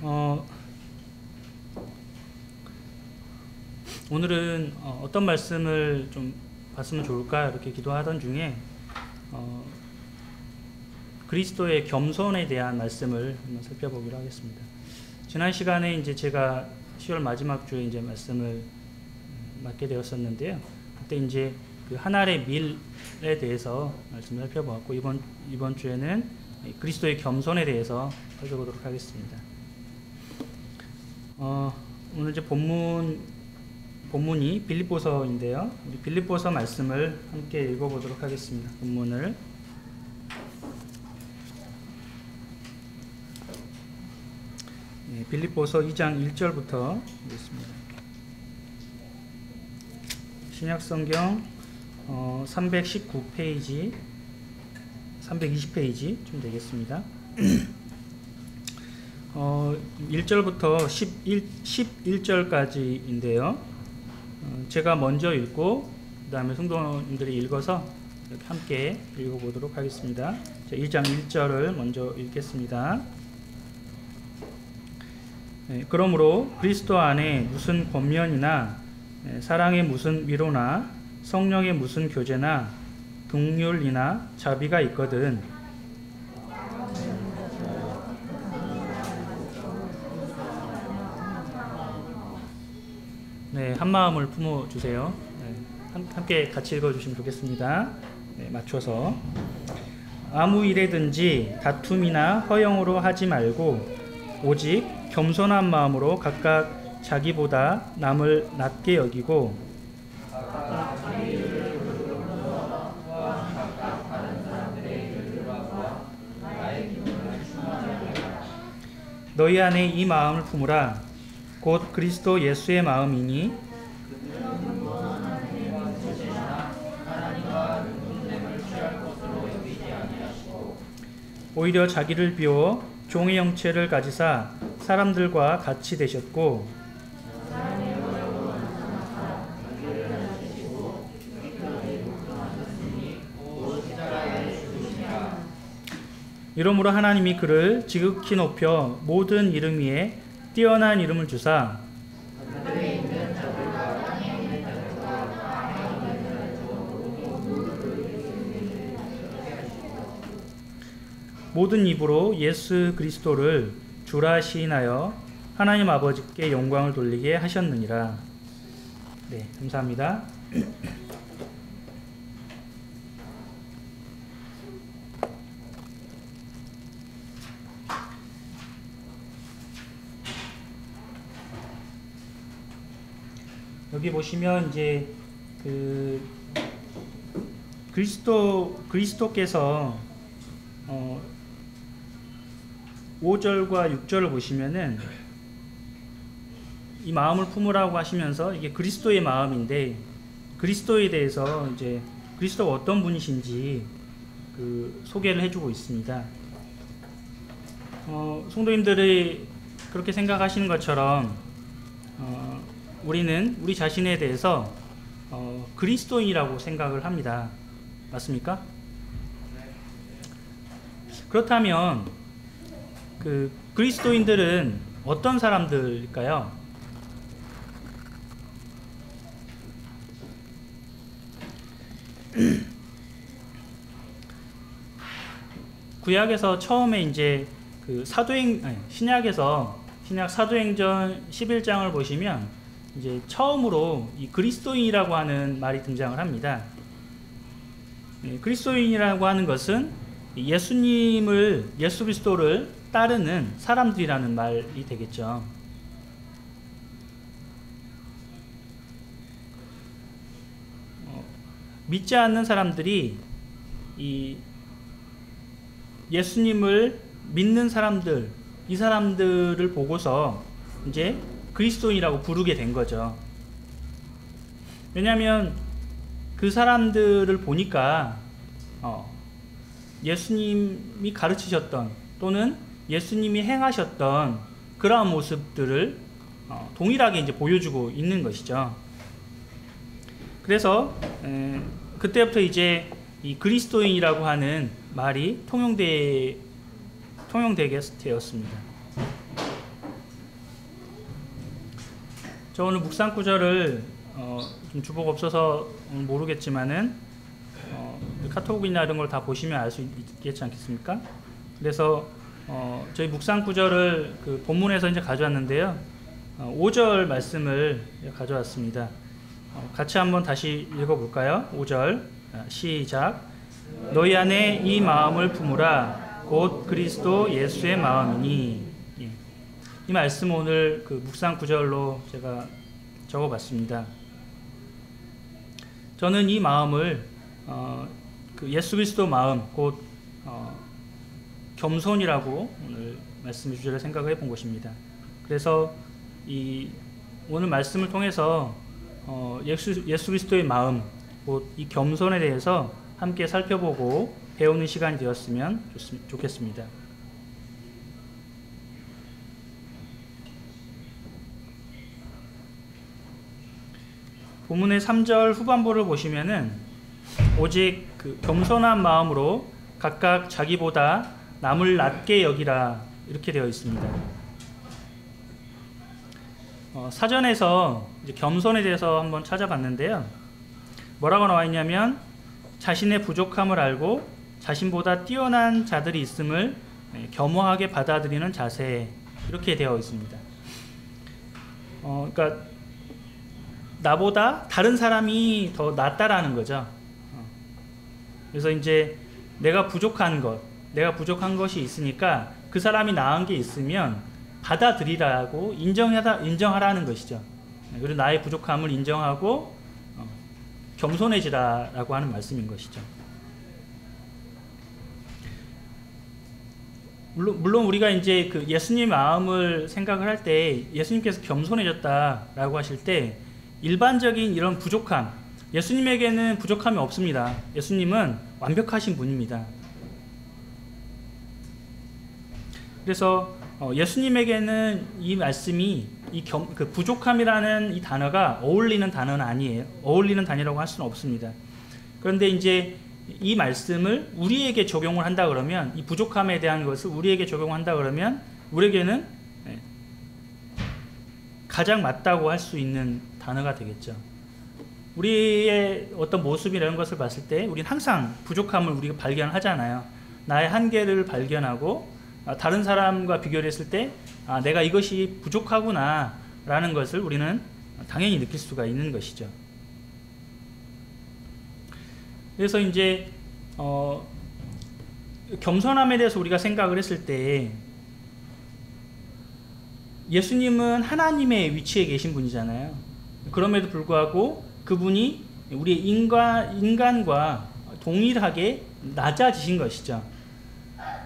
어, 오늘은 어떤 말씀을 좀 봤으면 좋을까 이렇게 기도하던 중에 그리스도의 겸손에 대한 말씀을 한번 살펴보기로 하겠습니다. 지난 시간에 이제 제가 10월 마지막 주에 이제 말씀을 맡게 되었었는데요. 그때 이제 그 한 알의 밀에 대해서 말씀을 살펴보았고 이번 주에는 그리스도의 겸손에 대해서 살펴보도록 하겠습니다. 오늘 이제 본문이 빌립보서인데요. 우리 빌립보서 말씀을 함께 읽어보도록 하겠습니다. 본문을 빌립보서 2장 1절부터 읽겠습니다. 신약성경 319페이지 320페이지 좀 되겠습니다. 1절부터 11절까지인데요. 제가 먼저 읽고 그 다음에 성도님들이 읽어서 이렇게 함께 읽어보도록 하겠습니다. 1장 1절을 먼저 읽겠습니다. 그러므로 그리스도 안에 무슨 권면이나 사랑의 무슨 위로나 성령의 무슨 교제나 긍휼이나 자비가 있거든 한마음을 품어주세요. 함께 같이 읽어주시면 좋겠습니다. 맞춰서 아무 일에든지 다툼이나 허영으로 하지 말고 오직 겸손한 마음으로 각각 자기보다 남을 낮게 여기고 너희 안에 이 마음을 품으라. 곧 그리스도 예수의 마음이니 오히려 자기를 비워 종의 형체를 가지사 사람들과 같이 되셨고 이러므로 하나님이 그를 지극히 높여 모든 이름 위에 뛰어난 이름을 주사 모든 입으로 예수 그리스도를 주라 시인하여 하나님 아버지께 영광을 돌리게 하셨느니라. 네, 감사합니다. 여기 보시면 이제 그 그리스도께서 5절과 6절을 보시면은 이 마음을 품으라고 하시면서 이게 그리스도의 마음인데 그리스도에 대해서 이제 그리스도가 어떤 분이신지 그 소개를 해주고 있습니다. 성도님들이 그렇게 생각하시는 것처럼 우리는 우리 자신에 대해서 그리스도인이라고 생각을 합니다. 맞습니까? 그렇다면 그 그리스도인들은 어떤 사람들일까요? 구약에서 처음에 이제 그 신약 사도행전 11장을 보시면 이제 처음으로 이 그리스도인이라고 하는 말이 등장을 합니다. 그리스도인이라고 하는 것은 예수 그리스도를 따르는 사람들이라는 말이 되겠죠. 믿지 않는 사람들이 이 예수님을 믿는 사람들, 이 사람들을 보고서 이제 그리스도인이라고 부르게 된 거죠. 왜냐하면 그 사람들을 보니까 예수님이 가르치셨던 또는 예수님이 행하셨던 그러한 모습들을 동일하게 이제 보여주고 있는 것이죠. 그래서 그때부터 이제 이 그리스도인이라고 하는 말이 통용되게 되었습니다. 저 오늘 묵상 구절을 좀 주보가 없어서 모르겠지만은 카톡이나 이런 걸 다 보시면 알 수 있겠지 않겠습니까? 그래서 저희 묵상 구절을 그 본문에서 이제 가져왔는데요. 5절 말씀을 가져왔습니다. 같이 한번 다시 읽어볼까요? 5절 시작. 너희 안에 이 마음을 품으라 곧 그리스도 예수의 마음이니. 예. 이 말씀 오늘 그 묵상 구절로 제가 적어봤습니다. 저는 이 마음을 그 예수 그리스도 마음 곧 겸손이라고 오늘 말씀 주제를 생각해 본 것입니다. 그래서 이 오늘 말씀을 통해서 예수 그리스도의 마음 곧 이 겸손에 대해서 함께 살펴보고 배우는 시간이 되었으면 좋겠습니다. 본문의 3절 후반부를 보시면은 오직 그 겸손한 마음으로 각각 자기보다 남을 낮게 여기라 이렇게 되어 있습니다. 사전에서 이제 겸손에 대해서 한번 찾아봤는데요. 뭐라고 나와 있냐면 자신의 부족함을 알고 자신보다 뛰어난 자들이 있음을 겸허하게 받아들이는 자세 이렇게 되어 있습니다. 그러니까 나보다 다른 사람이 더 낫다라는 거죠. 그래서 이제 내가 부족한 것이 있으니까 그 사람이 나은 게 있으면 받아들이라고 인정하라는 것이죠. 그리고 나의 부족함을 인정하고 겸손해지라라고 하는 말씀인 것이죠. 물론 우리가 이제 그 예수님 마음을 생각을 할 때 예수님께서 겸손해졌다라고 하실 때 일반적인 이런 부족함, 예수님에게는 부족함이 없습니다. 예수님은 완벽하신 분입니다. 그래서 예수님에게는 이 말씀이 그 부족함이라는 이 단어가 어울리는 단어는 아니에요. 어울리는 단어라고 할 수는 없습니다. 그런데 이제 이 말씀을 우리에게 적용을 한다 그러면 이 부족함에 대한 것을 우리에게 적용한다 그러면 우리에게는 가장 맞다고 할 수 있는 단어가 되겠죠. 우리의 어떤 모습이나 이런 것을 봤을 때 우리는 항상 부족함을 우리가 발견하잖아요. 나의 한계를 발견하고 다른 사람과 비교를 했을 때 내가 이것이 부족하구나 라는 것을 우리는 당연히 느낄 수가 있는 것이죠. 그래서 이제 겸손함에 대해서 우리가 생각을 했을 때 예수님은 하나님의 위치에 계신 분이잖아요. 그럼에도 불구하고 그분이 우리 인간과 동일하게 낮아지신 것이죠.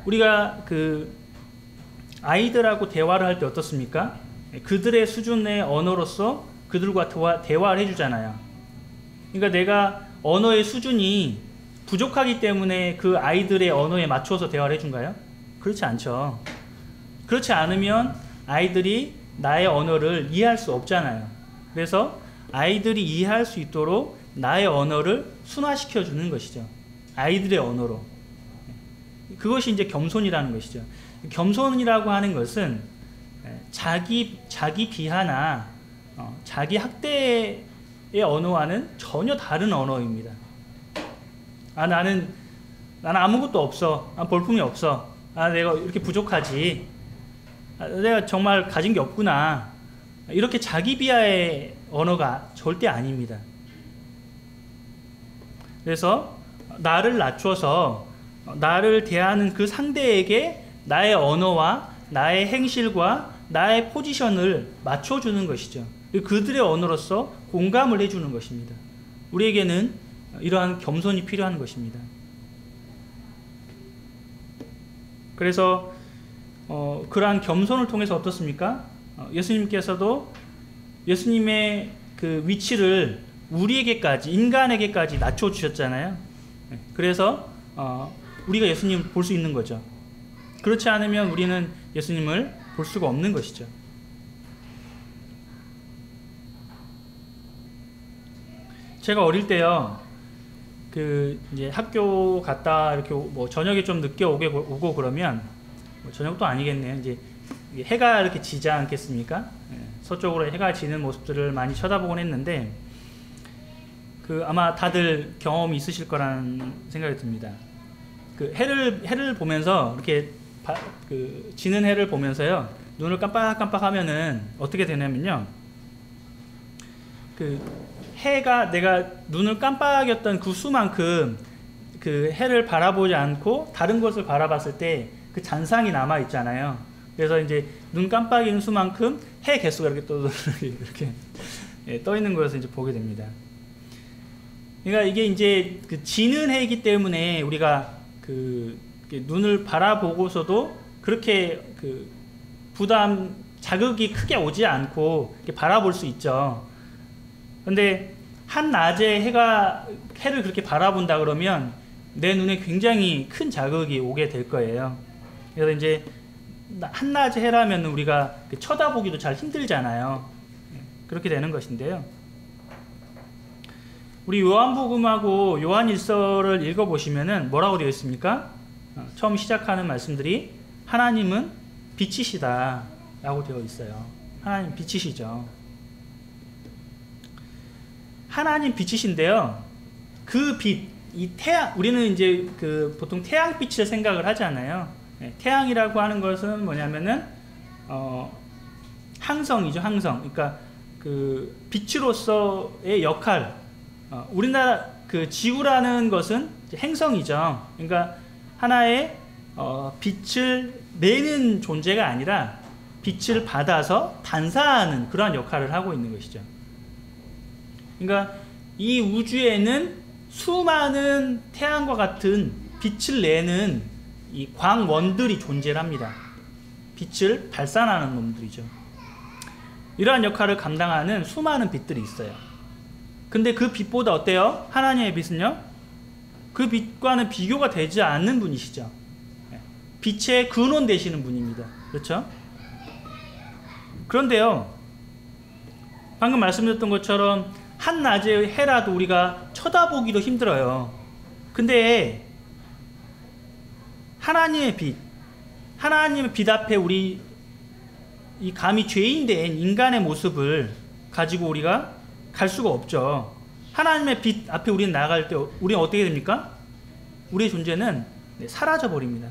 우리가 그 아이들하고 대화를 할 때 어떻습니까? 그들의 수준의 언어로서 그들과 대화를 해주잖아요. 그러니까 내가 언어의 수준이 부족하기 때문에 그 아이들의 언어에 맞춰서 대화를 해준가요? 그렇지 않죠. 그렇지 않으면 아이들이 나의 언어를 이해할 수 없잖아요. 그래서 아이들이 이해할 수 있도록 나의 언어를 순화시켜 주는 것이죠. 아이들의 언어로. 그것이 이제 겸손이라는 것이죠. 겸손이라고 하는 것은 자기 비하나 자기 학대의 언어와는 전혀 다른 언어입니다. 나는 아무것도 없어. 볼품이 없어. 내가 이렇게 부족하지. 내가 정말 가진 게 없구나. 이렇게 자기 비하의 언어가 절대 아닙니다. 그래서 나를 낮춰서 나를 대하는 그 상대에게 나의 언어와 나의 행실과 나의 포지션을 맞춰주는 것이죠. 그들의 언어로서 공감을 해주는 것입니다. 우리에게는 이러한 겸손이 필요한 것입니다. 그래서 그러한 겸손을 통해서 어떻습니까? 예수님께서도 예수님의 그 위치를 우리에게까지, 인간에게까지 낮춰주셨잖아요. 그래서 우리가 예수님을 볼 수 있는 거죠. 그렇지 않으면 우리는 예수님을 볼 수가 없는 것이죠. 제가 어릴 때요, 이제 학교 갔다 이렇게 뭐 저녁에 좀 늦게 오고 그러면, 저녁도 아니겠네요. 이제 해가 이렇게 지지 않겠습니까? 서쪽으로 해가 지는 모습들을 많이 쳐다보곤 했는데 아마 다들 경험이 있으실 거라는 생각이 듭니다. 해를 보면서 이렇게 지는 해를 보면서요 눈을 깜빡깜빡하면은 어떻게 되냐면요 해가 내가 눈을 깜빡였던 그 수만큼 해를 바라보지 않고 다른 것을 바라봤을 때 그 잔상이 남아 있잖아요. 그래서 이제 눈 깜빡이는 수만큼 해 개수가 이렇게 떠 있는 것을 이제 보게 됩니다. 그러니까 이게 이제 지는 해이기 때문에 우리가 눈을 바라보고서도 그렇게 자극이 크게 오지 않고 이렇게 바라볼 수 있죠. 근데 한낮에 해를 그렇게 바라본다 그러면 내 눈에 굉장히 큰 자극이 오게 될 거예요. 그래서 이제 한낮에 해라면 우리가 쳐다보기도 잘 힘들잖아요. 그렇게 되는 것인데요. 우리 요한복음하고 요한일서를 읽어보시면은 뭐라고 되어 있습니까? 처음 시작하는 말씀들이 하나님은 빛이시다 라고 되어 있어요. 하나님 빛이시죠. 하나님 빛이신데요. 그 빛, 이 태양, 우리는 이제 보통 태양빛을 생각을 하잖아요. 태양이라고 하는 것은 뭐냐면은 항성이죠, 항성. 그러니까 빛으로서의 역할. 우리나라 지구라는 것은 행성이죠. 그러니까 하나의 빛을 내는 존재가 아니라 빛을 받아서 반사하는 그러한 역할을 하고 있는 것이죠. 그러니까 이 우주에는 수많은 태양과 같은 빛을 내는 이 광원들이 존재합니다. 빛을 발산하는 놈들이죠. 이러한 역할을 감당하는 수많은 빛들이 있어요. 근데 그 빛보다 어때요? 하나님의 빛은요? 그 빛과는 비교가 되지 않는 분이시죠. 빛의 근원 되시는 분입니다. 그렇죠? 그런데요, 방금 말씀드렸던 것처럼 한낮의 해라도 우리가 쳐다보기도 힘들어요. 근데 하나님의 빛 앞에 우리 감히 죄인된 인간의 모습을 가지고 우리가 갈 수가 없죠. 하나님의 빛 앞에 우리는 나아갈 때 우리는 어떻게 됩니까? 우리의 존재는 사라져 버립니다.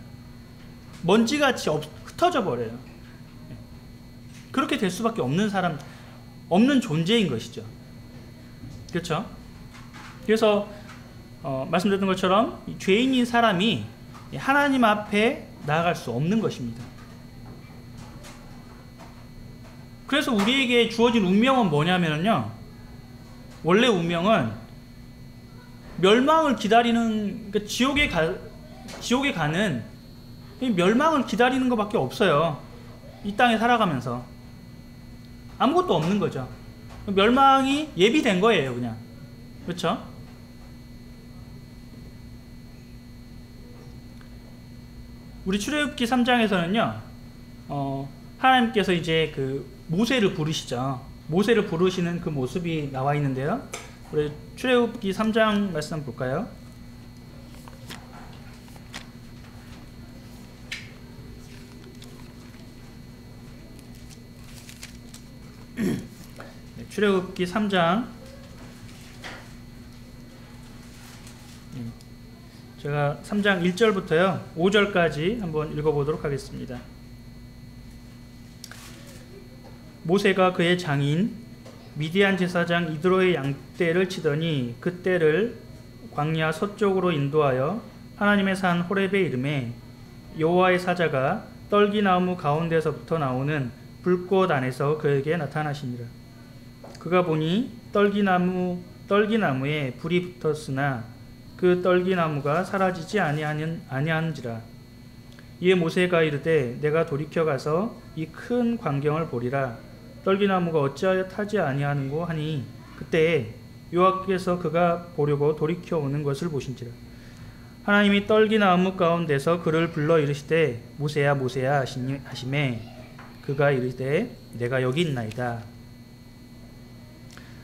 먼지같이 흩어져 버려요. 그렇게 될 수밖에 없는 존재인 것이죠. 그렇죠? 그래서 말씀드렸던 것처럼 죄인인 사람이 하나님 앞에 나아갈 수 없는 것입니다. 그래서 우리에게 주어진 운명은 뭐냐면요, 원래 운명은 멸망을 기다리는, 그러니까 지옥에 가는 멸망을 기다리는 것밖에 없어요. 이 땅에 살아가면서 아무것도 없는 거죠. 멸망이 예비된 거예요, 그냥. 그렇죠? 우리 출애굽기 3장에서는요, 하나님께서 이제 모세를 부르시죠. 모세를 부르시는 그 모습이 나와 있는데요. 우리 출애굽기 3장 말씀 한번 볼까요? 출애굽기 3장, 제가 3장 1절부터요 5절까지 한번 읽어보도록 하겠습니다. 모세가 그의 장인 미디안 제사장 이드로의 양떼를 치더니 그 떼를 광야 서쪽으로 인도하여 하나님의 산 호렙에 이르매 여호와의 사자가 떨기나무 가운데서부터 나오는 불꽃 안에서 그에게 나타나시니라. 그가 보니 떨기나무에 불이 붙었으나 그 떨기나무가 사라지지 아니하는지라. 이에 모세가 이르되 내가 돌이켜 가서 이 큰 광경을 보리라. 떨기나무가 어찌하여 타지 아니하는고 하니 그때 여호와께서 그가 보려고 돌이켜 오는 것을 보신지라. 하나님이 떨기나무 가운데서 그를 불러 이르시되 모세야 모세야 하시매 그가 이르되 내가 여기 있나이다.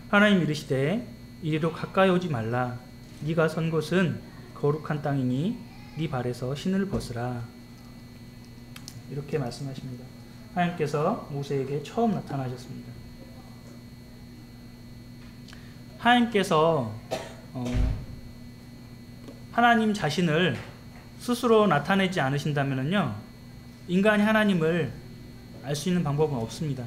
하나님 이르시되 이리로 가까이 오지 말라. 네가 선 곳은 거룩한 땅이니 네 발에서 신을 벗으라. 이렇게 말씀하십니다. 하나님께서 모세에게 처음 나타나셨습니다. 하나님께서 하나님 자신을 스스로 나타내지 않으신다면요, 인간이 하나님을 알 수 있는 방법은 없습니다.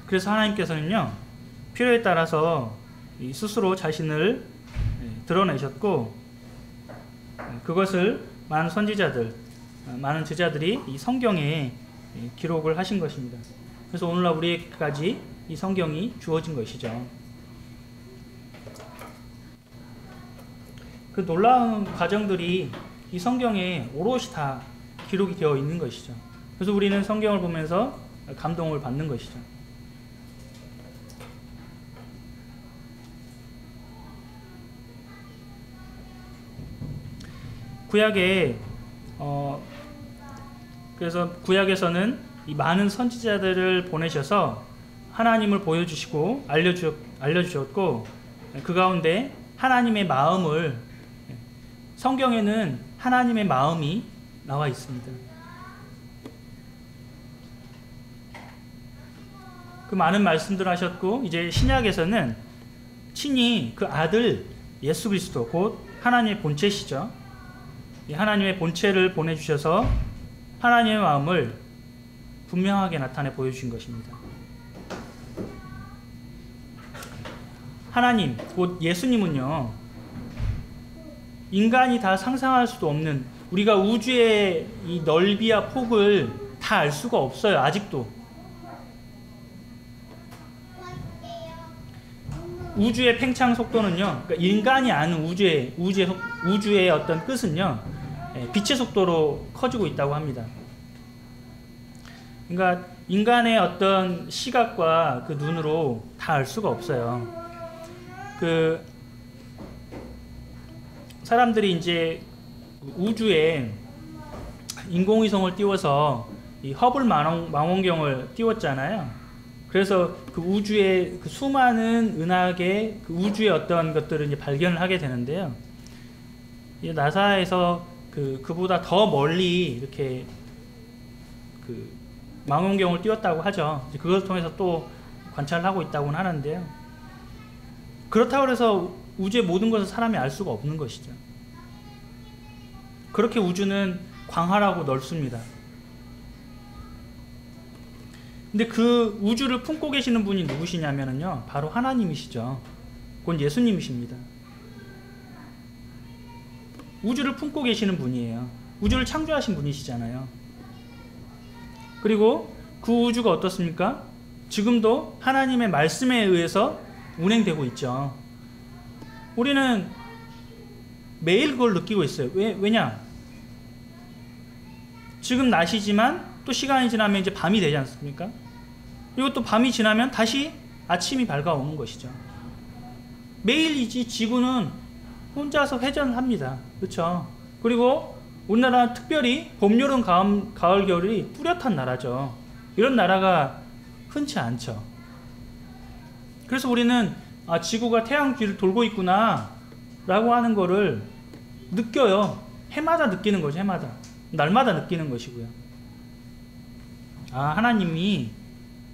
그래서 하나님께서는요, 필요에 따라서 스스로 자신을 드러내셨고, 그것을 많은 선지자들, 많은 제자들이 이 성경에 기록을 하신 것입니다. 그래서 오늘날 우리에게까지 이 성경이 주어진 것이죠. 그 놀라운 과정들이 이 성경에 오롯이 다 기록이 되어 있는 것이죠. 그래서 우리는 성경을 보면서 감동을 받는 것이죠. 구약에 그래서 구약에서는 이 많은 선지자들을 보내셔서 하나님을 보여주시고 알려주셨고, 그 가운데 하나님의 마음을, 성경에는 하나님의 마음이 나와 있습니다. 그 많은 말씀들을 하셨고, 이제 신약에서는 친히 그 아들 예수 그리스도, 곧 하나님의 본체시죠. 이 하나님의 본체를 보내주셔서 하나님의 마음을 분명하게 나타내 보여주신 것입니다. 하나님, 곧 예수님은요, 인간이 다 상상할 수도 없는, 우리가 우주의 이 넓이와 폭을 다 알 수가 없어요. 아직도. 우주의 팽창 속도는요, 그러니까 인간이 아는 우주의 어떤 끝은요, 빛의 속도로 커지고 있다고 합니다. 그러니까 인간의 어떤 시각과 그 눈으로 다 알 수가 없어요. 그 사람들이 이제 우주에 인공위성을 띄워서 이 허블 망원경을 띄웠잖아요. 그래서 그 우주의 그 수많은 은하계, 그 우주의 어떤 것들을 이제 발견을 하게 되는데요. 이 나사에서 그보다 더 멀리 이렇게 그 망원경을 띄웠다고 하죠. 그것을 통해서 또 관찰을 하고 있다고는 하는데요. 그렇다고 해서 우주의 모든 것을 사람이 알 수가 없는 것이죠. 그렇게 우주는 광활하고 넓습니다. 근데 그 우주를 품고 계시는 분이 누구시냐면요, 바로 하나님이시죠. 곧 예수님이십니다. 우주를 품고 계시는 분이에요. 우주를 창조하신 분이시잖아요. 그리고 그 우주가 어떻습니까? 지금도 하나님의 말씀에 의해서 운행되고 있죠. 우리는 매일 그걸 느끼고 있어요. 왜냐? 지금 낮이지만 또 시간이 지나면 이제 밤이 되지 않습니까? 그리고 또 밤이 지나면 다시 아침이 밝아오는 것이죠. 매일 이 지구는 혼자서 회전합니다. 그렇죠? 그리고 우리나라는 특별히 봄, 여름, 가을, 겨울이 뚜렷한 나라죠. 이런 나라가 흔치 않죠. 그래서 우리는 지구가 태양 뒤를 돌고 있구나 라고 하는 거를 느껴요. 해마다 느끼는 거죠. 해마다. 날마다 느끼는 것이고요. 하나님이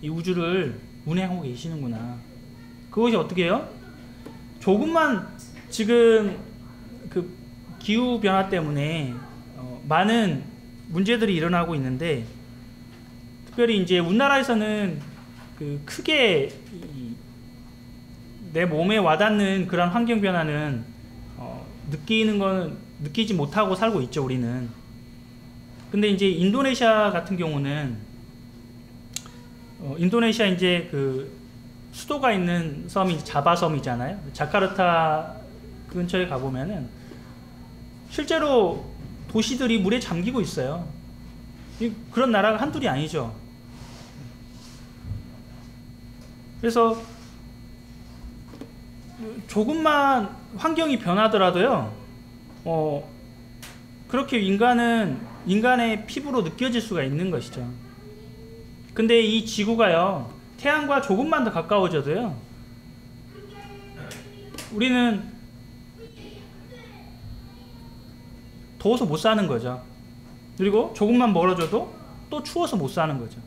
이 우주를 운행하고 계시는구나. 그것이 어떻게 해요? 조금만 지금 그 기후변화 때문에 많은 문제들이 일어나고 있는데, 특별히 이제 우리나라에서는 그 크게 내 몸에 와닿는 그런 환경 변화는 느끼는 건 느끼지 못하고 살고 있죠, 우리는. 근데 이제 인도네시아 같은 경우는 인도네시아 이제 그 수도가 있는 섬이 자바섬이잖아요. 자카르타 근처에 가보면은 실제로 도시들이 물에 잠기고 있어요. 그런 나라가 한둘이 아니죠. 그래서 조금만 환경이 변하더라도요, 그렇게 인간의 피부로 느껴질 수가 있는 것이죠. 근데 이 지구가요, 태양과 조금만 더 가까워져도요, 우리는 더워서 못 사는 거죠. 그리고 조금만 멀어져도 또 추워서 못 사는 거죠.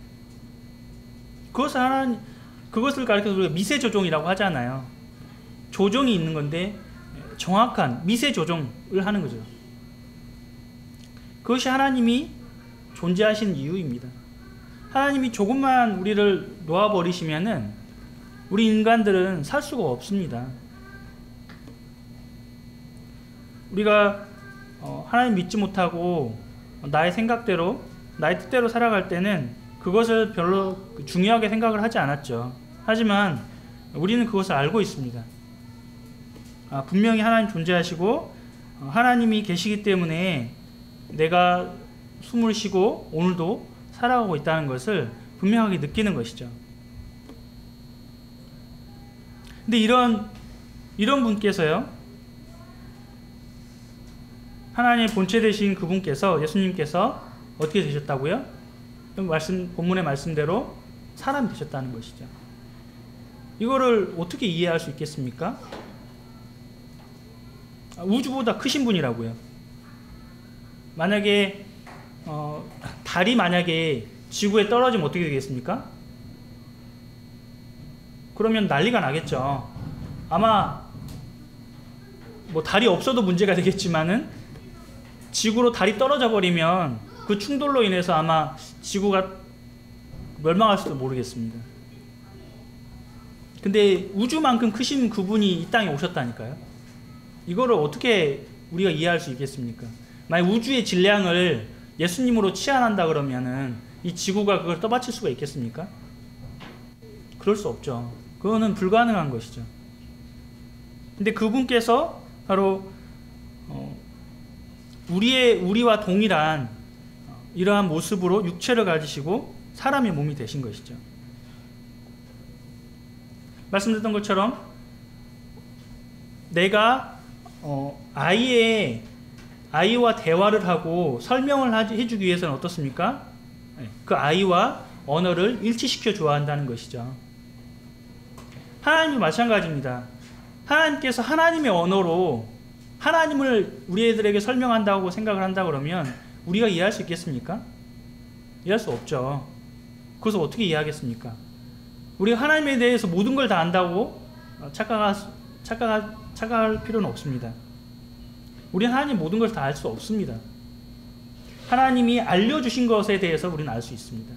그것을 그것을 가리켜서 우리가 미세 조종이라고 하잖아요. 조종이 있는 건데 정확한 미세 조종을 하는 거죠. 그것이 하나님이 존재하신 이유입니다. 하나님이 조금만 우리를 놓아버리시면은 우리 인간들은 살 수가 없습니다. 우리가 하나님 믿지 못하고 나의 생각대로, 나의 뜻대로 살아갈 때는 그것을 별로 중요하게 생각을 하지 않았죠. 하지만 우리는 그것을 알고 있습니다. 분명히 하나님 존재하시고 하나님이 계시기 때문에 내가 숨을 쉬고 오늘도 살아가고 있다는 것을 분명하게 느끼는 것이죠. 근데 이런 분께서요, 하나님의 본체 되신 그분께서, 예수님께서 어떻게 되셨다고요? 본문의 말씀대로 사람이 되셨다는 것이죠. 이거를 어떻게 이해할 수 있겠습니까? 우주보다 크신 분이라고요. 만약에 달이 만약에 지구에 떨어지면 어떻게 되겠습니까? 그러면 난리가 나겠죠. 아마 뭐 달이 없어도 문제가 되겠지만은 지구로 달이 떨어져 버리면 그 충돌로 인해서 아마 지구가 멸망할지도 모르겠습니다. 근데 우주만큼 크신 그분이 이 땅에 오셨다니까요. 이거를 어떻게 우리가 이해할 수 있겠습니까? 만약 우주의 질량을 예수님으로 치환한다 그러면은 이 지구가 그걸 떠받칠 수가 있겠습니까? 그럴 수 없죠. 그거는 불가능한 것이죠. 근데 그분께서 바로 우리와 동일한 이러한 모습으로 육체를 가지시고 사람의 몸이 되신 것이죠. 말씀드렸던 것처럼 내가 아이와 대화를 하고 설명을 해주기 위해서는 어떻습니까? 그 아이와 언어를 일치시켜 줘야 한다는 것이죠. 하나님도 마찬가지입니다. 하나님께서 하나님의 언어로 하나님을 우리 애들에게 설명한다고 생각을 한다 그러면 우리가 이해할 수 있겠습니까? 이해할 수 없죠. 그것을 어떻게 이해하겠습니까? 우리가 하나님에 대해서 모든 걸 다 안다고 착각할 필요는 없습니다. 우리는 하나님 모든 걸 다 알 수 없습니다. 하나님이 알려주신 것에 대해서 우리는 알 수 있습니다.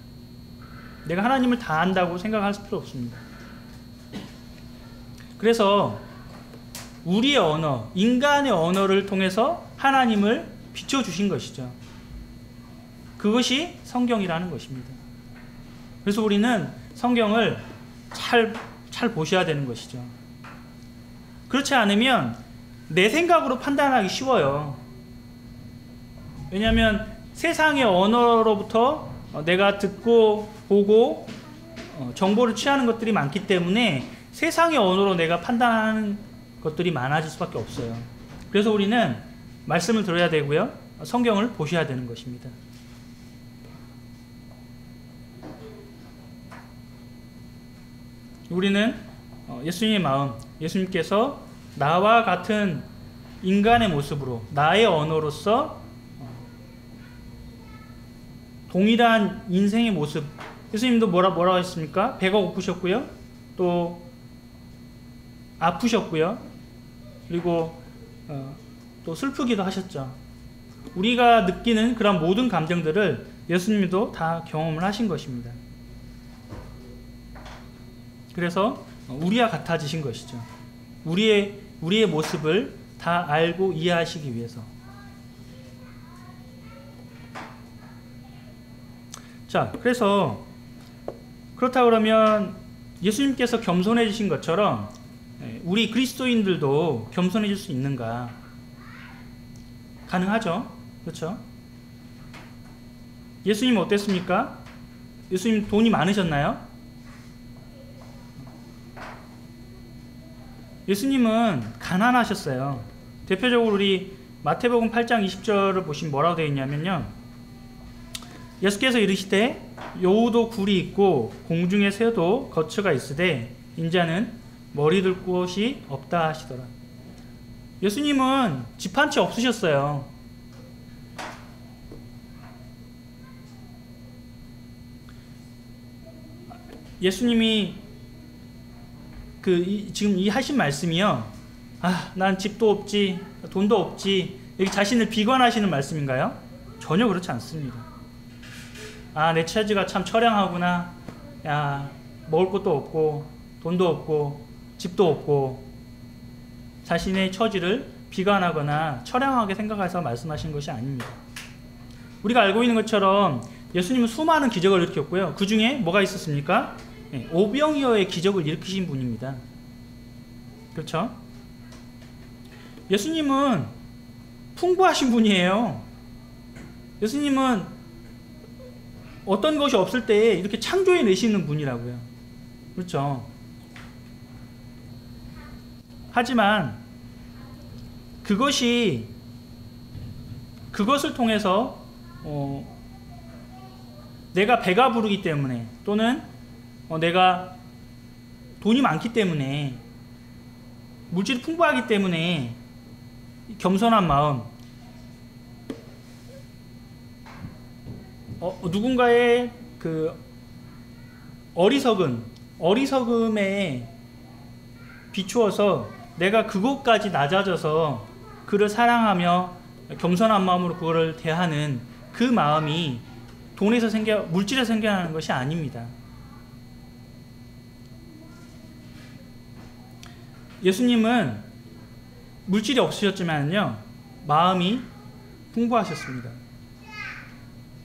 내가 하나님을 다 안다고 생각할 필요 없습니다. 그래서 우리의 언어, 인간의 언어를 통해서 하나님을 비춰주신 것이죠. 그것이 성경이라는 것입니다. 그래서 우리는 성경을 잘 보셔야 되는 것이죠. 그렇지 않으면 내 생각으로 판단하기 쉬워요. 왜냐하면 세상의 언어로부터 내가 듣고 보고 정보를 취하는 것들이 많기 때문에 세상의 언어로 내가 판단하는 것들이 많아질 수밖에 없어요. 그래서 우리는 말씀을 들어야 되고요, 성경을 보셔야 되는 것입니다. 우리는 예수님의 마음, 예수님께서 나와 같은 인간의 모습으로 나의 언어로서 동일한 인생의 모습, 예수님도 뭐라고 하셨습니까? 배가 고프셨고요, 또 아프셨고요, 그리고 또 슬프기도 하셨죠. 우리가 느끼는 그런 모든 감정들을 예수님도 다 경험을 하신 것입니다. 그래서 우리와 같아지신 것이죠. 우리의 모습을 다 알고 이해하시기 위해서. 자, 그래서 그렇다 그러면 예수님께서 겸손해지신 것처럼 우리 그리스도인들도 겸손해질 수 있는가? 가능하죠? 그렇죠? 예수님 어땠습니까? 예수님 돈이 많으셨나요? 예수님은 가난하셨어요. 대표적으로 우리 마태복음 8장 20절을 보시면 뭐라고 되어 있냐면요, 예수께서 이르시되 여우도 굴이 있고 공중의 새도 거처가 있으되 인자는 머리 둘 곳이 없다 하시더라. 예수님은 집 한 채 없으셨어요. 예수님이 지금 이 하신 말씀이요. 난 집도 없지, 돈도 없지, 여기 자신을 비관하시는 말씀인가요? 전혀 그렇지 않습니다. 내 처지가 참 처량하구나. 먹을 것도 없고, 돈도 없고, 집도 없고, 자신의 처지를 비관하거나 처량하게 생각해서 말씀하신 것이 아닙니다. 우리가 알고 있는 것처럼 예수님은 수많은 기적을 일으켰고요. 그 중에 뭐가 있었습니까? 오병이어의 기적을 일으키신 분입니다. 그렇죠? 예수님은 풍부하신 분이에요. 예수님은 어떤 것이 없을 때 이렇게 창조해 내시는 분이라고요. 그렇죠? 하지만 그것을 통해서 내가 배가 부르기 때문에, 또는 내가 돈이 많기 때문에, 물질이 풍부하기 때문에 겸손한 마음, 누군가의 그 어리석음에 비추어서 내가 그것까지 낮아져서 그를 사랑하며 겸손한 마음으로 그거를 대하는 그 마음이 물질에서 생겨나는 것이 아닙니다. 예수님은 물질이 없으셨지만요, 마음이 풍부하셨습니다.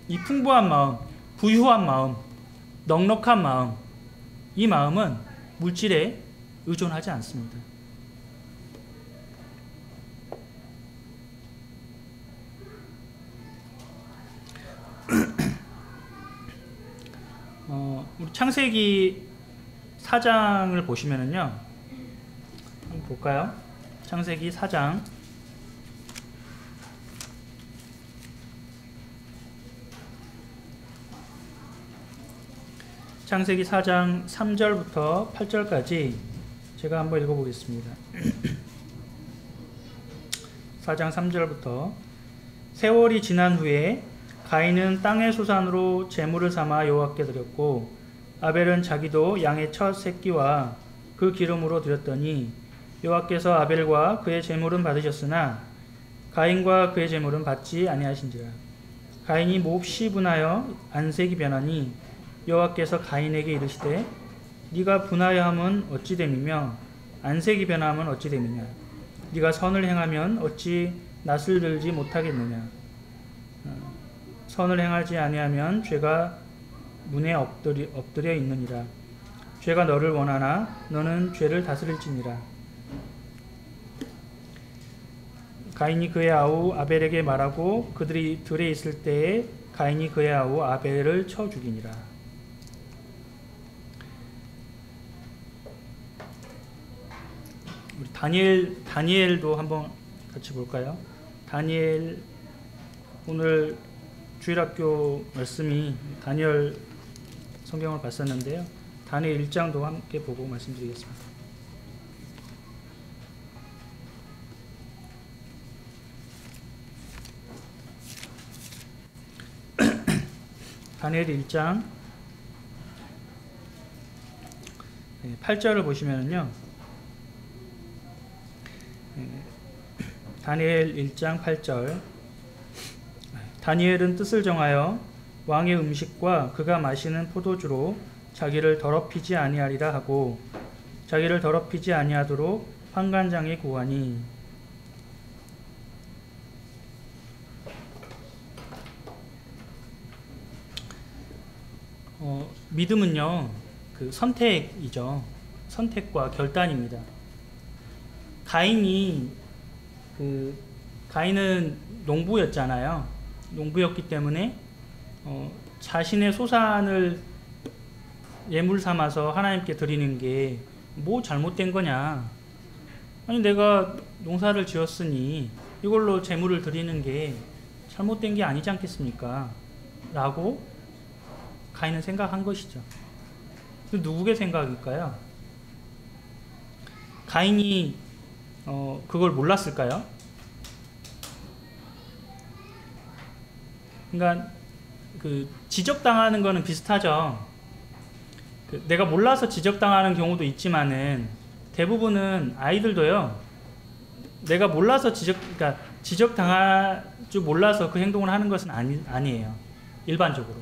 이 풍부한 마음, 부유한 마음, 넉넉한 마음, 이 마음은 물질에 의존하지 않습니다. 우리 창세기 4장을 보시면은요, 한번 볼까요? 창세기 4장. 창세기 4장 3절부터 8절까지 제가 한번 읽어보겠습니다. 4장 3절부터 세월이 지난 후에 가인은 땅의 소산으로 제물을 삼아 여호와께 드렸고, 아벨은 자기도 양의 첫 새끼와 그 기름으로 드렸더니 여호와께서 아벨과 그의 제물은 받으셨으나 가인과 그의 제물은 받지 아니하신지라. 가인이 몹시 분하여 안색이 변하니 여호와께서 가인에게 이르시되 네가 분하여함은 어찌 됨이며 안색이 변함은 어찌 됨이냐. 네가 선을 행하면 어찌 낯을 들지 못하겠느냐. 선을 행하지 아니하면 죄가 문에 엎드려 있느니라. 죄가 너를 원하나 너는 죄를 다스릴지니라. 가인이 그의 아우 아벨에게 말하고 그들이 들에 있을 때에 가인이 그의 아우 아벨을 쳐 죽이니라. 우리 다니엘도 한번 같이 볼까요? 다니엘, 오늘 주일학교 말씀이 다니엘 성경을 봤었는데요. 다니엘 1장도 함께 보고 말씀드리겠습니다. 다니엘 1장 8절을 보시면은요, 다니엘 1장 8절, 다니엘은 뜻을 정하여 왕의 음식과 그가 마시는 포도주로 자기를 더럽히지 아니하리라 하고 자기를 더럽히지 아니하도록 환관장에 구하니, 믿음은요, 그 선택이죠. 선택과 결단입니다. 가인은 농부였잖아요. 농부였기 때문에 자신의 소산을 예물 삼아서 하나님께 드리는 게 뭐 잘못된 거냐. 아니, 내가 농사를 지었으니 이걸로 제물을 드리는 게 잘못된 게 아니지 않겠습니까? 라고 가인은 생각한 것이죠. 누구의 생각일까요? 가인이 그걸 몰랐을까요? 그러니까 그 지적당하는 거는 비슷하죠. 내가 몰라서 지적당하는 경우도 있지만은 대부분은 아이들도요, 내가 몰라서 그러니까 지적당할 줄 몰라서 그 행동을 하는 것은 아니에요. 일반적으로.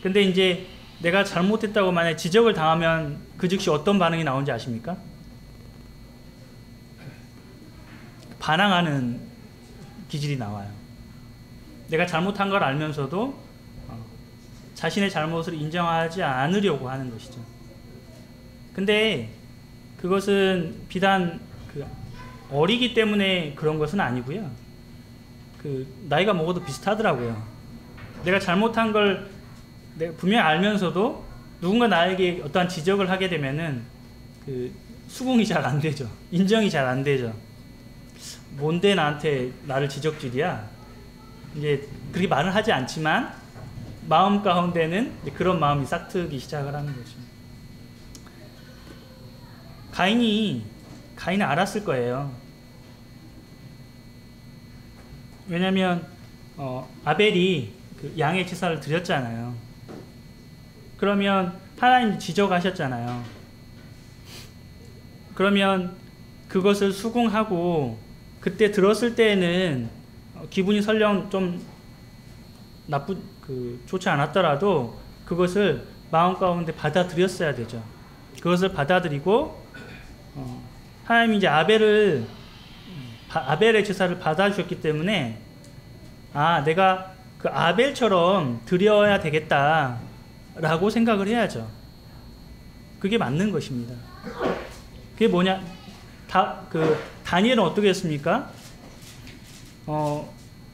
근데 이제 내가 잘못했다고 만약에 지적을 당하면 그 즉시 어떤 반응이 나오는지 아십니까? 반항하는 기질이 나와요. 내가 잘못한 걸 알면서도 자신의 잘못을 인정하지 않으려고 하는 것이죠. 근데 그것은 비단 어리기 때문에 그런 것은 아니고요. 나이가 먹어도 비슷하더라고요. 내가 잘못한 걸 내가 분명히 알면서도 누군가 나에게 어떠한 지적을 하게 되면은 수긍이 잘 안 되죠. 인정이 잘 안 되죠. 뭔데 나를 지적질이야? 이제 그렇게 말을 하지 않지만 마음 가운데는 그런 마음이 싹트기 시작을 하는 거죠. 가인이 알았을 거예요. 왜냐하면 아벨이 양의 제사를 드렸잖아요. 그러면 하나님 지적하셨잖아요. 그러면 그것을 수긍하고 그때 들었을 때에는 기분이 설령 좀 좋지 않았더라도 그것을 마음 가운데 받아들였어야 되죠. 그것을 받아들이고 하나님이 이제 아벨의 제사를 받아주셨기 때문에 내가 그 아벨처럼 드려야 되겠다라고 생각을 해야죠. 그게 맞는 것입니다. 그게 뭐냐? 다니엘은 어떻게 했습니까?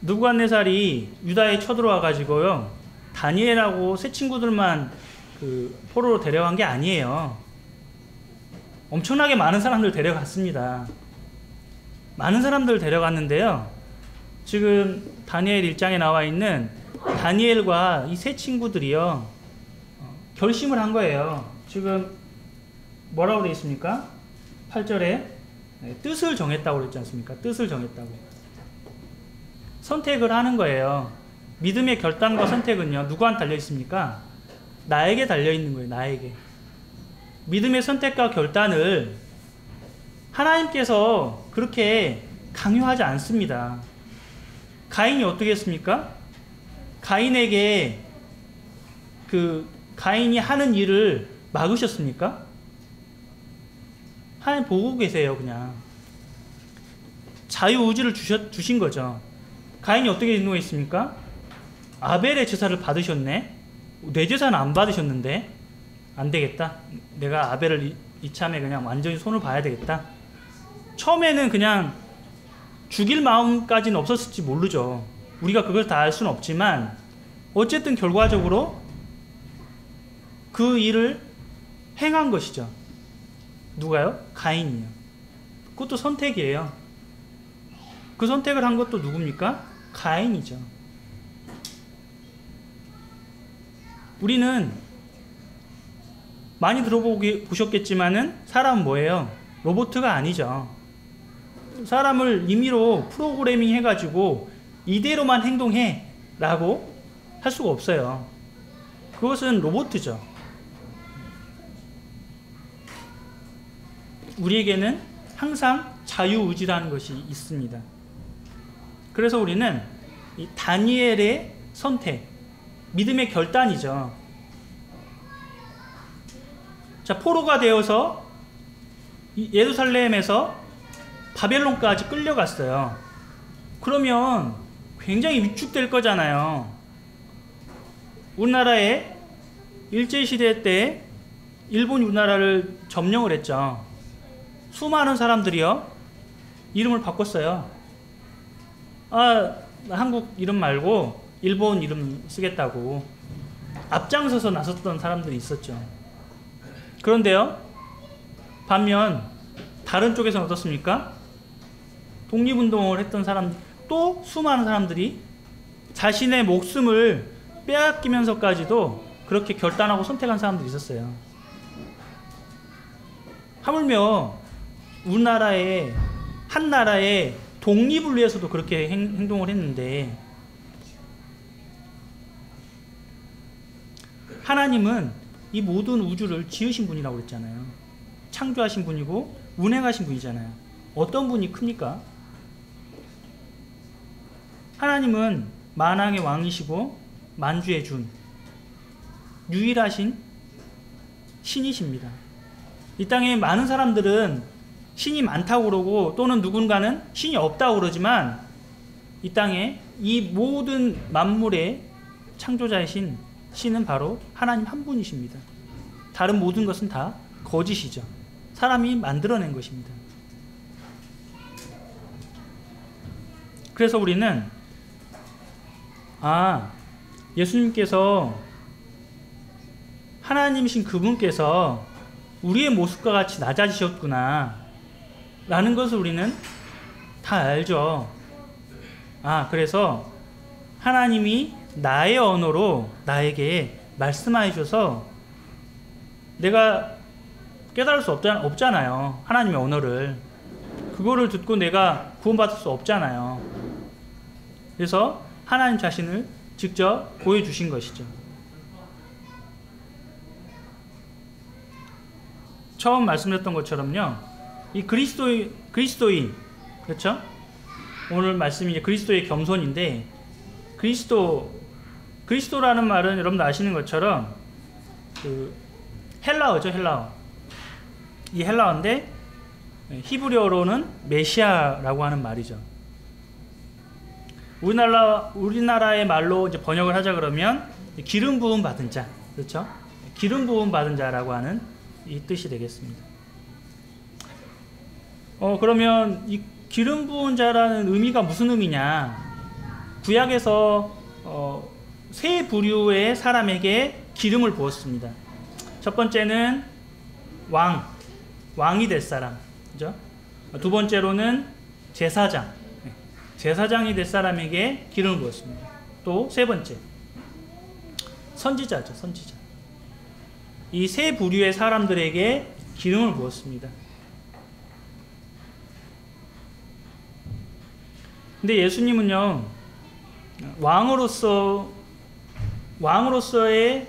느부갓네살이 유다에 쳐들어와 가지고요, 다니엘하고 세 친구들만 포로로 데려간 게 아니에요. 엄청나게 많은 사람들 데려갔습니다. 많은 사람들 데려갔는데요, 지금 다니엘 1장에 나와 있는 다니엘과 이 세 친구들이요, 결심을 한 거예요. 지금 뭐라고 되어 있습니까? 8절에 뜻을 정했다고 그랬지 않습니까? 뜻을 정했다고. 선택을 하는 거예요. 믿음의 결단과 선택은요, 누구한테 달려 있습니까? 나에게 달려 있는 거예요. 나에게. 믿음의 선택과 결단을 하나님께서 그렇게 강요하지 않습니다. 가인이 어떻게 했습니까? 가인에게 가인이 하는 일을 막으셨습니까? 하나님 보고 계세요. 그냥 자유의지를 주신 거죠. 가인이 어떻게 행동했습니까? 아벨의 제사를 받으셨네? 내 제사는 안 받으셨는데? 안 되겠다. 내가 아벨을 이참에 그냥 완전히 손을 봐야 되겠다. 처음에는 그냥 죽일 마음까지는 없었을지 모르죠. 우리가 그걸 다 알 수는 없지만 어쨌든 결과적으로 그 일을 행한 것이죠. 누가요? 가인이요. 그것도 선택이에요. 그 선택을 한 것도 누굽니까? 가인이죠. 우리는 많이 들어보셨겠지만은 사람은 뭐예요? 로봇가 아니죠. 사람을 임의로 프로그래밍 해가지고 이대로만 행동해 라고 할 수가 없어요. 그것은 로봇이죠. 우리에게는 항상 자유의지라는 것이 있습니다. 그래서 우리는 이 다니엘의 선택, 믿음의 결단이죠. 자, 포로가 되어서 예루살렘에서 바벨론까지 끌려갔어요. 그러면 굉장히 위축될 거잖아요. 우리나라에 일제시대 때 일본이 우리나라를 점령을 했죠. 수많은 사람들이요, 이름을 바꿨어요. 한국 이름 말고 일본 이름 쓰겠다고 앞장서서 나섰던 사람들이 있었죠. 그런데요, 반면 다른 쪽에서는 어떻습니까? 독립운동을 했던 사람, 또 수많은 사람들이 자신의 목숨을 빼앗기면서까지도 그렇게 결단하고 선택한 사람들이 있었어요. 하물며 우리나라의 한 나라의 독립을 위해서도 그렇게 행동을 했는데, 하나님은 이 모든 우주를 지으신 분이라고 그랬잖아요. 창조하신 분이고 운행하신 분이잖아요. 어떤 분이 큽니까? 하나님은 만왕의 왕이시고 만주의 준, 유일하신 신이십니다. 이 땅에 많은 사람들은 신이 많다고 그러고 또는 누군가는 신이 없다고 그러지만 이 땅에 이 모든 만물의 창조자이신 신은 바로 하나님 한 분이십니다. 다른 모든 것은 다 거짓이죠. 사람이 만들어낸 것입니다. 그래서 우리는 예수님께서 하나님이신 그분께서 우리의 모습과 같이 낮아지셨구나 라는 것을 우리는 다 알죠. 그래서 하나님이 나의 언어로 나에게 말씀해 주셔서 내가 깨달을 수 없잖아요. 하나님의 언어를. 그거를 듣고 내가 구원받을 수 없잖아요. 그래서 하나님 자신을 직접 보여주신 것이죠. 처음 말씀드렸던 것처럼요. 이 그리스도인, 그렇죠? 오늘 말씀이 이제 그리스도의 겸손인데, 그리스도라는 말은 여러분도 아시는 것처럼 그 헬라어죠, 헬라어. 이 헬라어인데 히브리어로는 메시아라고 하는 말이죠. 우리나라의 말로 이제 번역을 하자 그러면 기름 부음 받은 자, 그렇죠? 기름 부음 받은 자라고 하는 이 뜻이 되겠습니다. 그러면 이 기름 부은 자라는 의미가 무슨 의미냐? 구약에서 세 부류의 사람에게 기름을 부었습니다. 첫 번째는 왕이 될 사람, 그죠? 두 번째로는 제사장이 될 사람에게 기름을 부었습니다. 또 세 번째, 선지자죠, 선지자. 이 세 부류의 사람들에게 기름을 부었습니다. 근데 예수님은요, 왕으로서의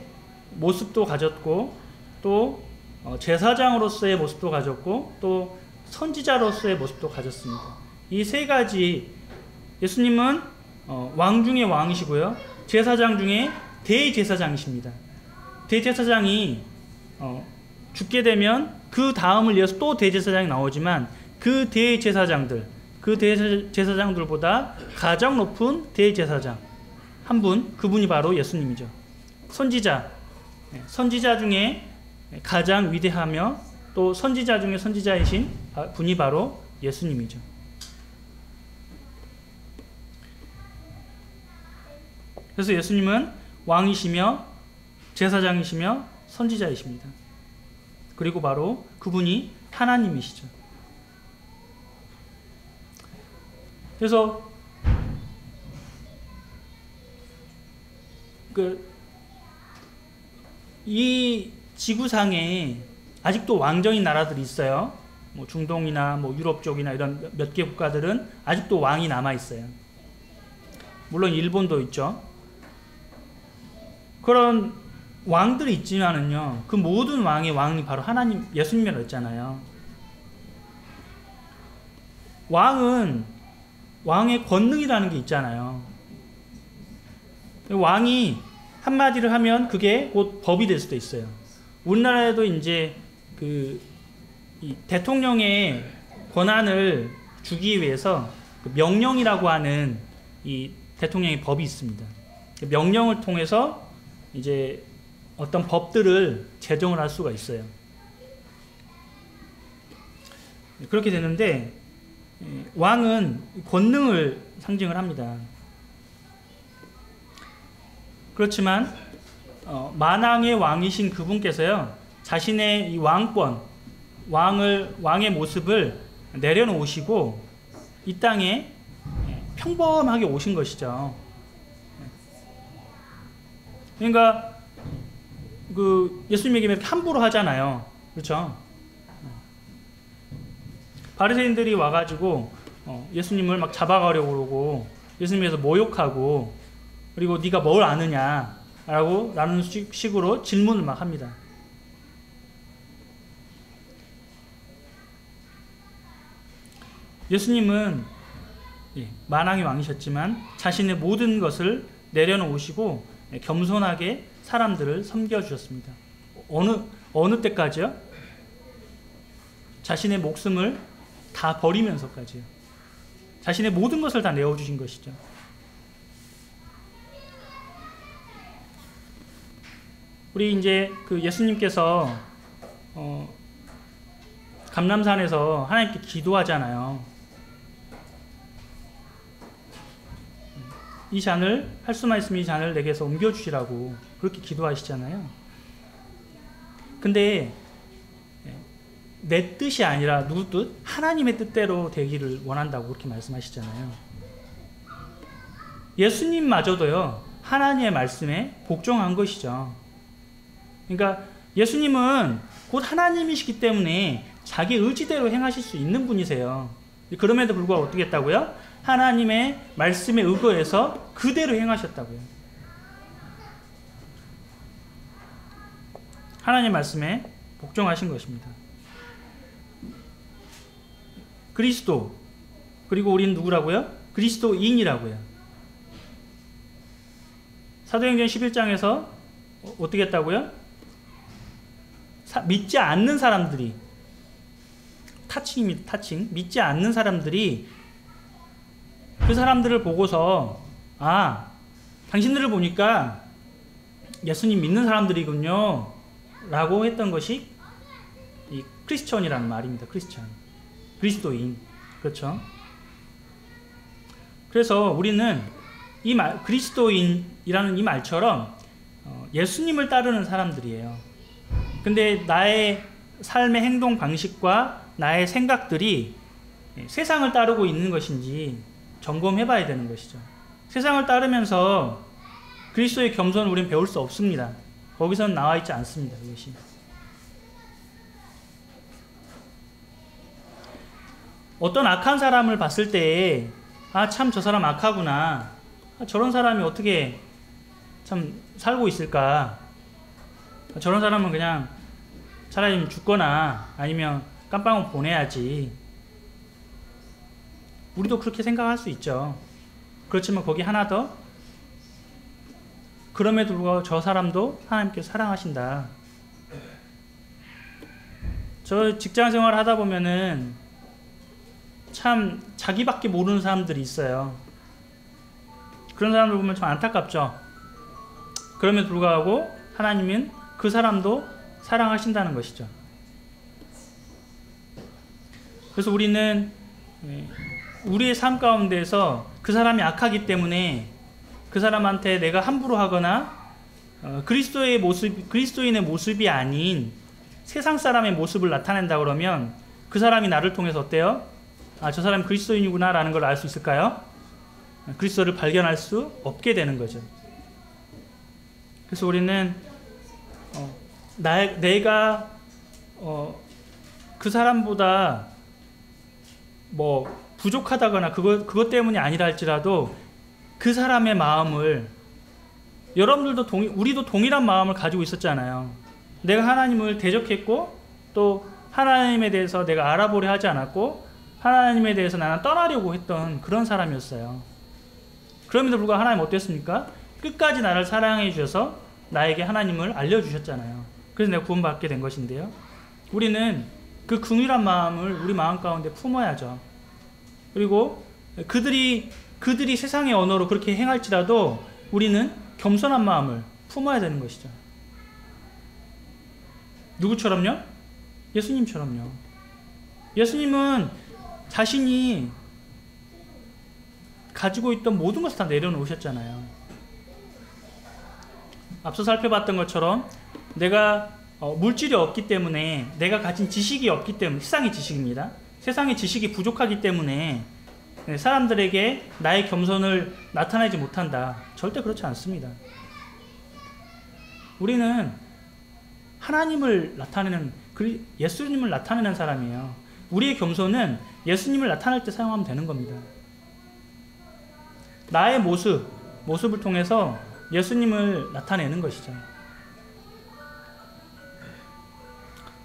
모습도 가졌고, 또 제사장으로서의 모습도 가졌고, 또 선지자로서의 모습도 가졌습니다. 이 세 가지, 예수님은 왕 중에 왕이시고요, 제사장 중에 대제사장이십니다. 대제사장이 죽게 되면 그 다음을 이어서 또 대제사장이 나오지만 그 대제사장들보다 가장 높은 대제사장 한 분, 그분이 바로 예수님이죠. 선지자 중에 가장 위대하며 또 선지자 중에 선지자이신 분이 바로 예수님이죠. 그래서 예수님은 왕이시며 제사장이시며 선지자이십니다. 그리고 바로 그분이 하나님이시죠. 그래서 이 지구상에 아직도 왕정인 나라들이 있어요. 뭐 중동이나 뭐 유럽 쪽이나 이런 몇 개 국가들은 아직도 왕이 남아 있어요. 물론 일본도 있죠. 그런 왕들이 있지만은요, 그 모든 왕이 바로 하나님, 예수님이라고 했잖아요. 왕의 권능이라는 게 있잖아요. 왕이 한마디를 하면 그게 곧 법이 될 수도 있어요. 우리나라에도 이제 이 대통령의 권한을 주기 위해서 그 명령이라고 하는 이 대통령의 법이 있습니다. 그 명령을 통해서 이제 어떤 법들을 제정을 할 수가 있어요. 그렇게 되는데 왕은 권능을 상징을 합니다. 그렇지만 만왕의 왕이신 그분께서요, 자신의 이 왕권, 왕의 모습을 내려놓으시고 이 땅에 평범하게 오신 것이죠. 그러니까 예수님에게 이렇게 함부로 하잖아요. 그렇죠? 바리새인들이 와가지고 예수님을 막 잡아가려고 그러고 예수님에서 모욕하고, 그리고 네가 뭘 아느냐라는 식으로 질문을 막 합니다. 예수님은 만왕의 왕이셨지만 자신의 모든 것을 내려놓으시고 겸손하게 사람들을 섬겨주셨습니다. 어느 때까지요? 자신의 목숨을 다 버리면서까지요. 자신의 모든 것을 다 내어주신 것이죠. 우리 이제 그 예수님께서 감람산에서 하나님께 기도하잖아요. 이 잔을, 할 수만 있으면 이 잔을 내게서 옮겨주시라고 그렇게 기도하시잖아요. 근데 내 뜻이 아니라 누구 뜻? 하나님의 뜻대로 되기를 원한다고 그렇게 말씀하시잖아요. 예수님마저도요, 하나님의 말씀에 복종한 것이죠. 그러니까 예수님은 곧 하나님이시기 때문에 자기 의지대로 행하실 수 있는 분이세요. 그럼에도 불구하고 어떻게 했다고요? 하나님의 말씀에 의거해서 그대로 행하셨다고요. 하나님의 말씀에 복종하신 것입니다. 그리스도, 그리고 우리는 누구라고요? 그리스도인이라고요. 사도행전 11장에서 어떻게 했다고요? 믿지 않는 사람들이, 타칭입니다. 타칭. 믿지 않는 사람들이 그 사람들을 보고서 당신들을 보니까 예수님 믿는 사람들이군요 라고 했던 것이 이 크리스천이라는 말입니다. 크리스천, 그리스도인. 그렇죠? 그래서 우리는 이 말, 그리스도인이라는 이 말처럼 예수님을 따르는 사람들이에요. 근데 나의 삶의 행동 방식과 나의 생각들이 세상을 따르고 있는 것인지 점검해 봐야 되는 것이죠. 세상을 따르면서 그리스도의 겸손을 우리는 배울 수 없습니다. 거기서는 나와 있지 않습니다. 그것이. 어떤 악한 사람을 봤을 때 참 저 사람 악하구나, 저런 사람이 어떻게 참 살고 있을까, 저런 사람은 그냥 차라리 죽거나 아니면 깜빵을 보내야지, 우리도 그렇게 생각할 수 있죠. 그렇지만 거기 하나 더, 그럼에도 불구하고 저 사람도 하나님께서 사랑하신다. 저 직장 생활을 하다 보면은 참 자기밖에 모르는 사람들이 있어요. 그런 사람들 보면 참 안타깝죠. 그럼에도 불구하고 하나님은 그 사람도 사랑하신다는 것이죠. 그래서 우리는 우리의 삶 가운데서 그 사람이 악하기 때문에 그 사람한테 내가 함부로 하거나 그리스도인의 모습이 아닌 세상 사람의 모습을 나타낸다 그러면 그 사람이 나를 통해서 어때요? 저 사람이 그리스도인이구나 라는 걸 알 수 있을까요? 그리스도를 발견할 수 없게 되는 거죠. 그래서 우리는 내가 그 사람보다 뭐 부족하다거나 그것 때문이 아니라 할지라도 그 사람의 마음을, 여러분들도 우리도 동일한 마음을 가지고 있었잖아요. 내가 하나님을 대적했고 또 하나님에 대해서 내가 알아보려 하지 않았고 하나님에 대해서 나는 떠나려고 했던 그런 사람이었어요. 그럼에도 불구하고 하나님 어땠습니까? 끝까지 나를 사랑해 주셔서 나에게 하나님을 알려주셨잖아요. 그래서 내가 구원받게 된 것인데요. 우리는 그 긍휼한 마음을 우리 마음 가운데 품어야죠. 그리고 그들이 세상의 언어로 그렇게 행할지라도 우리는 겸손한 마음을 품어야 되는 것이죠. 누구처럼요? 예수님처럼요. 예수님은 자신이 가지고 있던 모든 것을 다 내려놓으셨잖아요. 앞서 살펴봤던 것처럼 내가 물질이 없기 때문에, 내가 가진 지식이 없기 때문에, 세상의 지식입니다. 세상의 지식이 부족하기 때문에 사람들에게 나의 겸손을 나타내지 못한다. 절대 그렇지 않습니다. 우리는 하나님을 나타내는, 예수님을 나타내는 사람이에요. 우리의 겸손은 예수님을 나타낼 때 사용하면 되는 겁니다. 나의 모습을 통해서 예수님을 나타내는 것이죠.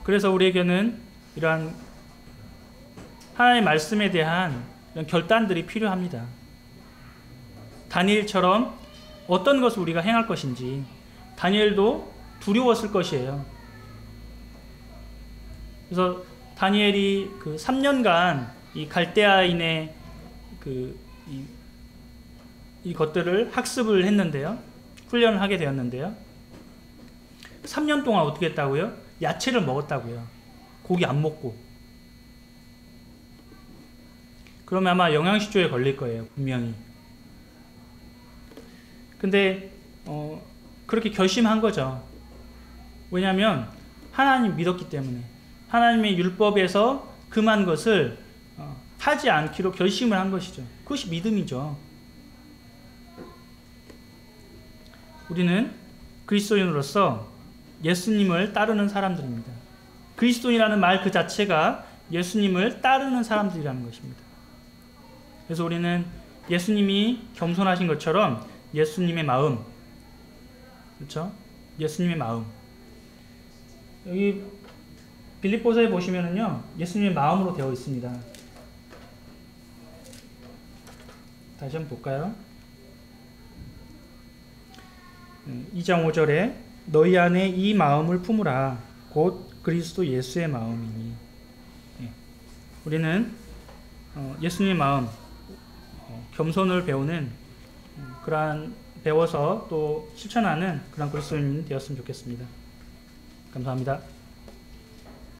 그래서 우리에게는 이러한 하나님의 말씀에 대한 이런 결단들이 필요합니다. 다니엘처럼 어떤 것을 우리가 행할 것인지, 다니엘도 두려웠을 것이에요. 그래서 다니엘이 그 3년간 이 갈대아인의 이 것들을 학습을 했는데요. 훈련을 하게 되었는데요. 3년 동안 어떻게 했다고요? 야채를 먹었다고요. 고기 안 먹고. 그러면 아마 영양실조에 걸릴 거예요. 분명히. 근데 그렇게 결심한 거죠. 왜냐하면 하나님 믿었기 때문에. 하나님의 율법에서 금한 것을 하지 않기로 결심을 한 것이죠. 그것이 믿음이죠. 우리는 그리스도인으로서 예수님을 따르는 사람들입니다. 그리스도인이라는 말 그 자체가 예수님을 따르는 사람들이라는 것입니다. 그래서 우리는 예수님이 겸손하신 것처럼 예수님의 마음, 그렇죠? 예수님의 마음. 여기 빌립보서에 보시면은요, 예수님의 마음으로 되어 있습니다. 다시 한번 볼까요? 2장 5절에 너희 안에 이 마음을 품으라 곧 그리스도 예수의 마음이니. 우리는 예수님의 마음, 겸손을 배우는 배워서 또 실천하는 그런 그리스도인이 되었으면 좋겠습니다. 감사합니다.